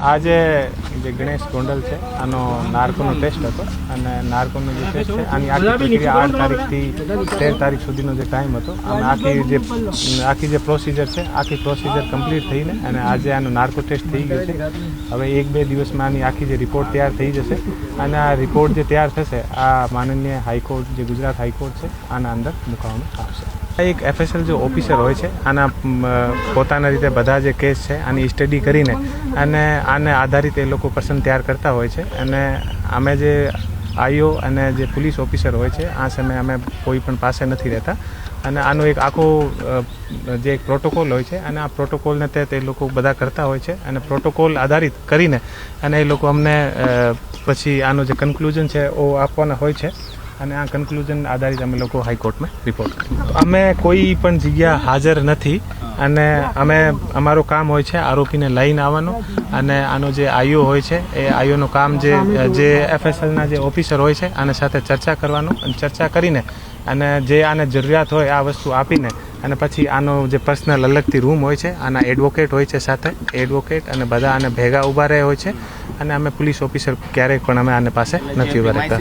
આજે જે ગણેશ ગોંડલ છે આનો નાર્કોનો ટેસ્ટ હતો અને નાર્કોનો જે ટેસ્ટ છે આની આખી પ્રક્રિયા 8 તારીખથી 13 તારીખ સુધીનો જે ટાઈમ હતો અને આખી જે પ્રોસિજર છે આખી પ્રોસિજર કમ્પ્લીટ થઈને અને આજે આનો નાર્કો ટેસ્ટ થઈ ગયો છે. હવે 1-2 દિવસમાં આની આખી જે રિપોર્ટ તૈયાર થઈ જશે અને આ રિપોર્ટ જે તૈયાર થશે આ માનનીય હાઈકોર્ટ જે ગુજરાત હાઈકોર્ટ છે આના અંદર મૂકવામાં આવશે. એક FSL જે ઓફિસર હોય છે આના પોતાના રીતે બધા જે કેસ છે આની સ્ટડી કરીને અને આને આધારિત એ લોકો પસંદ તૈયાર કરતા હોય છે અને અમે જે આઈઓ અને જે પોલીસ ઓફિસર હોય છે આ સમયે અમે કોઈ પણ પાસે નથી રહેતા અને આનો એક આખો જે એક પ્રોટોકોલ હોય છે અને આ પ્રોટોકોલને તે લોકો બધા કરતા હોય છે અને પ્રોટોકોલ આધારિત કરીને અને એ લોકો અમને પછી આનો જે કન્ક્લુઝન છે એ આપવાના હોય છે અને આ કન્ક્લુઝન આધારિત અમે લોકો હાઈકોર્ટમાં રિપોર્ટ કરીએ. અમે કોઈ પણ જગ્યા હાજર નથી અને અમારું કામ હોય છે આરોપીને લઈને આવવાનો અને આનો જે આઈઓ હોય છે એ આઈઓનું કામ જે FSLના જે ઓફિસર હોય છે આના સાથે ચર્ચા કરવાનું અને ચર્ચા કરીને અને જે આને જરૂરિયાત હોય આ વસ્તુ આપીને અને પછી આનો જે પર્સનલ અલગથી રૂમ હોય છે આના એડવોકેટ હોય છે સાથે એડવોકેટ અને બધા આને ભેગા ઊભા રહે હોય છે અને અમે પોલીસ ઓફિસર ક્યારેય પણ અમે આને પાસે નથી ઊભા રહેતા.